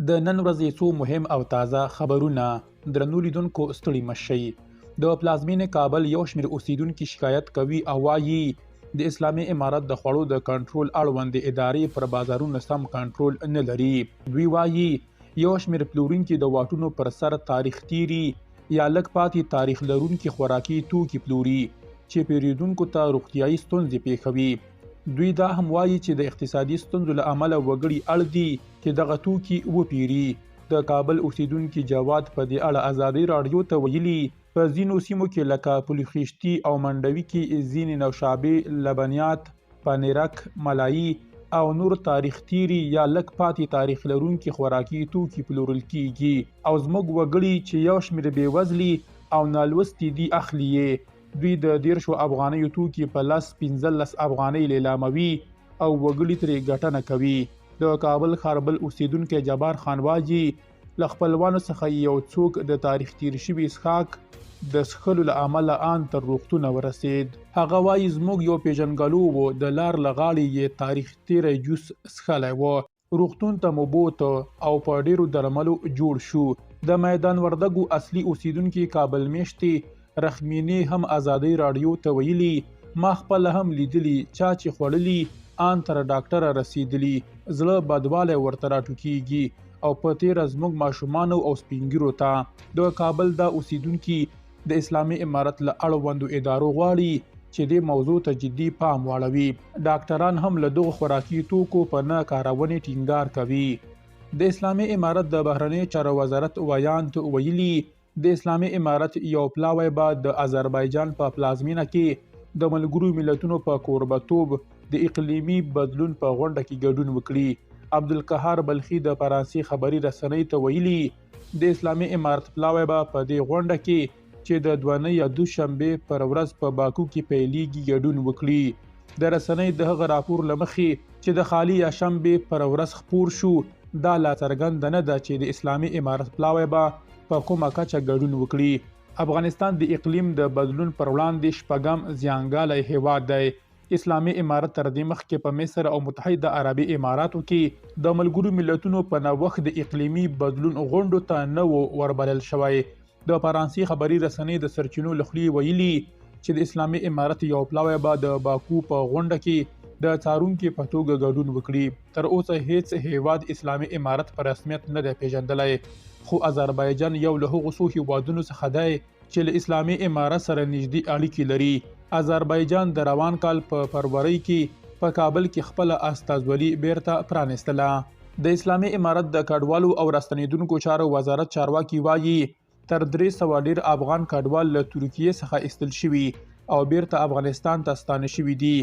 د نن ورځې څو مهم او تازه خبرونه. درنو لیدونکو ستړي مشئ. د پلازمینې کابل یو شمېر اوسیدونکي شکایت کوي او وایي د اسلامي امارت د خوړو د کنټرول اړوندې ادارې پر بازارونو سم کنټرول نه لري. دوی وایي یو شمېر پلورونکي د واټونو پر سر تاریخ تیري یا لږ پاتې تاریخ لرونکي خوراکي توکي پلوري چې پیرودونکو ته روغتیایي ستونزې پیښوي. دوی دا هم وایي چې د اقتصادي ستونزو له امله وګړي اړ دي چې دغه توکي وپیري. د کابل اوسیدونکي جواد په دې اړه ازادي راډیو ته ویلي په ځینو سیمو کې لکه پلخشتي او منډوي کې ځینې نوشابې، لبنیات، پنیرک، ملایي او نور تاریخ تیري یا لږ پاتې تاریخ لرونکي خوراکي توکي پلورل کیږي او زموږ وګړي چې یو شمېر بېوزلي او نالوستي دي اخلي یې. دوی د 13 افغانیو توکي په 15 افغانۍ لیلاموي او وګړي ترې ګټنه کوي. د کابل ښاربل اوسیدونکی جبار خان وایي له خپلوانو څخه یو څوک د تاریخ تیر شوي څښاک د څښلو له امله ان تر روغتونه ورسید. هغه وایي زموږ یو پیژنګلو و، د لار له غاړې یې تاریخ تیری جوس څښلی و، روغتون ته مو بوته او په ډیرو درملو جوړ شو. د میدان وردګو اصلي اوسیدونکي کابل میشتې رخمینې هم ازادي راډیو ته ویلي ما خپله هم لیدلي چا چې خوړلي ان تر ډاکټره رسیدلي، زړه بدوالی ورته راټوکیږي او په تیره زموږ ماشومانو او سپینګیرو ته. د کابل دا اوسیدونکي د اسلامي امارت له اړوندو ادارو غواړي چې دې موضوع ته جدي پام واړوي. ډاکټران هم له دغو خوراکي توکو په نه کارونې ټینګار کوي. د اسلامي امارت د بهرنیو چارو وزارت ویاند ویلي د اسلامي امارت یو پلاوی به د آذربایجان په پلازمینه کې د ملګرو ملتونو په کوربتوب د اقلیمي بدلون په غونډه کې ګډون وکړي. عبدالقهار بلخي د فرانسې خبري رسنۍ ته ویلي د اسلامي امارت پلاوی به په دې غونډه کې چې د دوانۍ یا دوشنبې پر ورځ په باکو کې پیلیږي ګډون وکړي. د رسنۍ د هغه راپور له مخې چې د خالي یا شنبې پر ورځ خپور شو، دا لا څرګنده نه ده چې د اسلامي امارت پلاوی به په کومه کچه ګډون وکړي. افغانستان د اقلیم د بدلون پر وړاندې شپږم زیانګالی هیواد دی. اسلامي امارت تر دې مخکې په مصر او متحده عربي اماراتو کې د ملګرو ملتونو په نوښت د اقلیمي بدلون غونډو ته نه و وربلل شوی. د فرانسې خبري رسنۍ د سرچینو له خولې ویلي چې د اسلامي امارت یو پلاوی به د باکو په غونډه کې د څارونکي په توګه ګډون وکړي. تر اوسه هیڅ هیواد اسلامي امارت په رسمیت نه دی پیژندلی، خو آذربایجان یو له هغو څو هیوادونو څخه دی چې له اسلامي امارت سره نږدې اړیکې لري. آذربایجان د روان کال په فروری کې په کابل کې خپله استازولي بیرته پرانیستله. د اسلامي امارت د کډوالو او راستنیدونکو چارو وزارت چارواکي وایي تر 300 ډیر افغان کډوال له ترکیې څخه ایستل شوي او بیرته افغانستان ته ستانه شوي دي.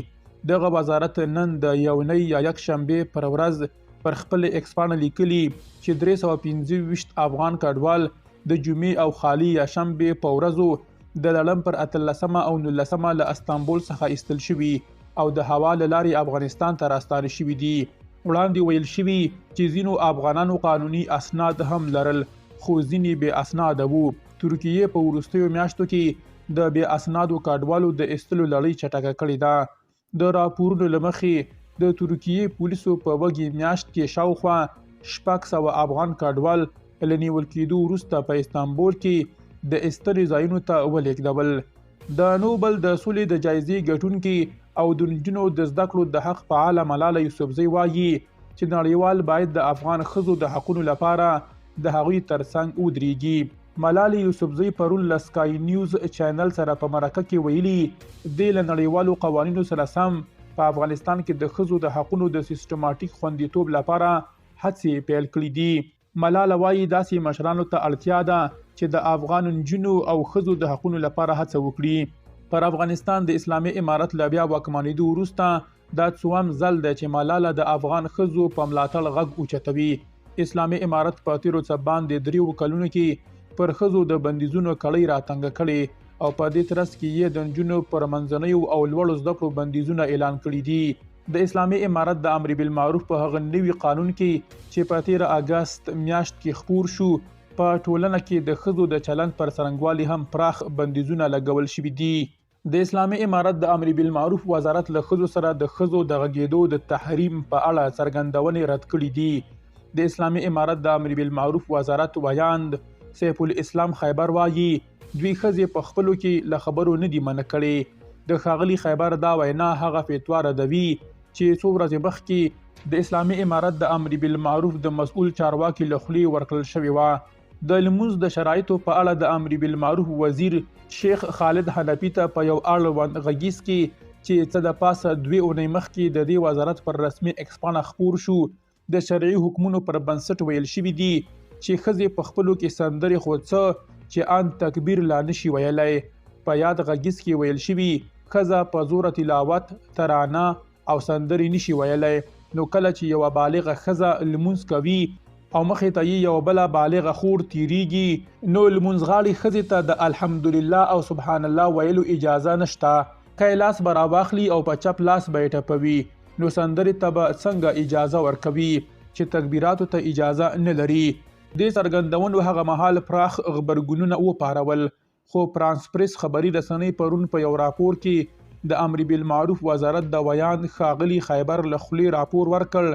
دغه وزارت نن د یونۍ یا یکشنبې پر ورځ پر خپل ایکس پاڼه لیکلي چې 325 افغان کډوال د جمعې او خالي یا شنبې په ورځو د لړم پر 18 او 19 له استانبول څخه ایستل شوي او د هوا له لارې افغانستان ته راستانه شوي دي. وړاندې ویل شوي چې ځینو افغانانو قانوني اسناد هم لرل خو ځینې بې اسناده وو. ترکیې په وروستیو میاشتو کې د بې اسنادو کډوالو د ایستلو لړۍ چټکه کړې ده. د راپورونو له مخې د ترکیې پولیسو په وږي میاشت کې شاوخوا 600 افغان کډوال له نیول کېدو وروسته په استانبول کې د ایستلو ځایونو ته ولېږدول. د نوبل د سولې د جایزې ګټونکي او د نجونو د زده کړو د حق فعاله ملاله یوسفزۍ وایي چې نړیوال باید د افغان ښځو د حقونو لپاره د هغوی ترڅنګ ودرېږي. ملالۍ یوسفزۍ پرون له سکای نیوز چینل سره په مرکه کې ویلي دې له نړیوالو قوانینو سره سم په افغانستان کې د ښځو د حقونو د سیستماتیک خوندیتوب لپاره هڅې پیل کړې دي. ملاله وایي داسې مشرانو ته اړتیا ده چې د افغان نجونو او ښځو د حقونو لپاره هڅه وکړي. پر افغانستان د اسلامي امارت له بیا واکمنېدو وروسته دا څوم ځل دی چې ملاله د افغان ښځو په ملاتړ غږ اوچتوي. اسلامي امارت په تیرو څه باندې 3 کلونو کې پر ښځو د بندیزونو کړۍ راتنګه کړې او په دې ترڅ کې یې د نجونو پر منځنیو او لوړو زده کړو بندیزونه اعلان کړي دي. د اسلامي امارت د امر بالمعروف په هغه نوي قانون کې چې په 13 اگست میاشت کې خپور شو په ټولنه کې د ښځو د چلند پر څرنګوالي هم پراخ بندیزونه لګول شوي دي. د اسلامي امارت د امر بالمعروف وزارت له ښځو سره د ښځو د غږېدو د تحریم په اړه څرګندونې رد کړې دي. د اسلامي امارت د امر بالمعروف وزارت ویاند سیف الاسلام خیبر وایي دوی ښځې په خپلو کې له خبرو نه دي منع کړې. د ښاغلي خیبر دا وینا هغه فتوا ردوي چې څو ورځې مخکې د اسلامي امارت د امر بالمعروف د مسؤل چارواکي له خولې ورکړل شوې وه. د لمونځ د شرایطو په اړه د امر بالمعروف وزیر شیخ خالد حنفي ته په یو اړوند غږیز کې چې څه د پاسه 2 اونۍ مخکې د دې وزارت پر رسمي ایکس پاڼه خپور شو، د شرعي حکمونو پر بنسټ ویل شوي دي چې ښځې په خپلو کې سندرې خو څه چې ان تکبیر لا نشي ویلی. په یاد غږیز کې ویل شوي ښځه په زوره تلاوت، ترانه او سندرې نشي ویلی، نو کله چې یوه بالغه ښځه لمونځ کوي او مخې ته یې یوه بله بالغه خور تیریږي نو لمونځغاړې ښځې ته د الحمدلله او سبحان الله ویلو اجازه نشته. که یې لاس به راواخلي او په چپ لاس به یې ټپوي نو سندرې ته به څنګه اجازه ورکوي چې تکبیراتو ته اجازه نه لري. دې څرګندونو هغه مهال پراخ غبرګونونه وپارول، خو فرانس پریس خبري رسنۍ پرون په یو راپور کې د امر بالمعروف وزارت د ویاند ښاغلي خیبر له خولې راپور ورکړ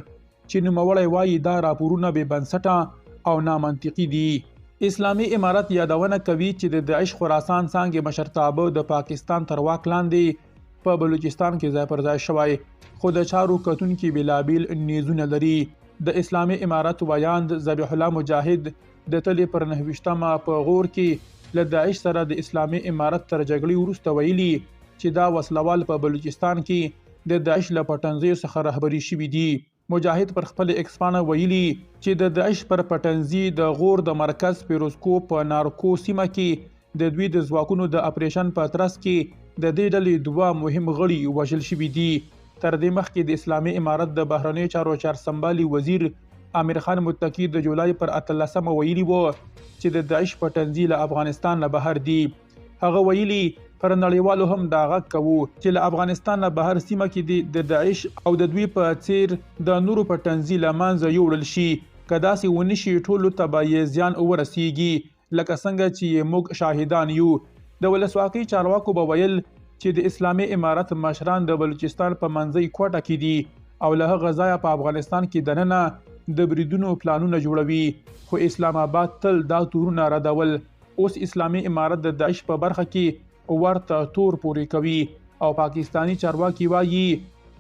چې نوموړی وایي دا راپورونه بې بنسټه او نامنطقي دي. اسلامي امارت یادونه کوي چې د داعش خراسان څانګې مشرتابه د پاکستان تر واک لاندې په بلوچستان کې ځای پر ځای شوی، خو د چارو کتونکي بېلابېل نیزونه لري. د اسلامي امارت ویاند ذبیح الله مجاهد د تلې پر 29 په غور کې له داعش سره د اسلامي امارت تر جګړې وروسته ویلي چې دا وسلوال په بلوچستان کې د داعش له پټنځیو څخه رهبري شوي دي. مجاهد پر خپل ایکس پاڼه ویلي چې د داعش پر پټنځي د غور د مرکز پیروزکو په نارکو سیمه کې د دوی د ځواکونو د اپریشن په ترڅ کې د دې ډلې 2 مهم غړي وژل شوي دي. تر دې مخکې د اسلامي امارت د بهرنیو چارو چارسمبالي وزیر امیر خان متقي د جولای پر 18 ویلي وو چې د داعش پټنځي له افغانستان نه بهر دي. هغه ویلي پر نړیوالو هم دا غږ کوو چې له افغانستان نه بهر سیمه کې د داعش او د دوی په څیر د نورو پټنځي له منځه یوړل شي. که داسې ونه شي ټولو ته به یې زیان ورسیږي لکه څنګه چې موږ شاهدان یو. د ولسواکۍ چارواکو به ویل چې د اسلامي امارت مشران د بلوچستان په منځي کوټه کې دي او له هغه ځایه په افغانستان کې دننه د بریدونو پلانونه جوړوي، خو اسلام آباد تل دا تورونه ردول. اوس اسلامي امارت د داعش په برخه کې ورته تور پورې کوي او پاکستانی چارواکي وایي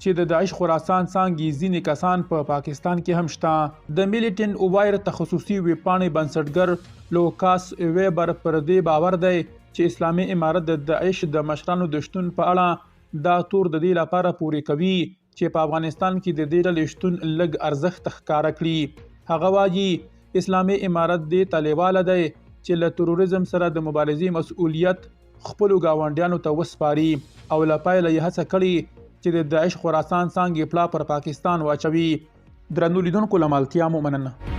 چې د داعش خراسان څانګې ځینې کسان په پاکستان کې هم شته. د میلیټن اووایر تخصصي ویبپاڼې بنسټګر لوکاس ویبر پر دې باور دی چې اسلامي امارت د داعش د مشرانو د شتون په اړه دا تور د دې لپاره پورې کوي چې په افغانستان کې د دې ډلې شتون لږ ارزښت ښکاره کړي. هغه وایي اسلامي امارت دې ته لیواله دی چې له تروریزم سره د مبارزې مسؤلیت خپلو ګاونډیانو ته وسپاري او له پایله یې هڅه کړې چې د داعش خراسان څانګې پلا پر پاکستان واچوي. درنو لیدونکو له ملتیا مو مننه.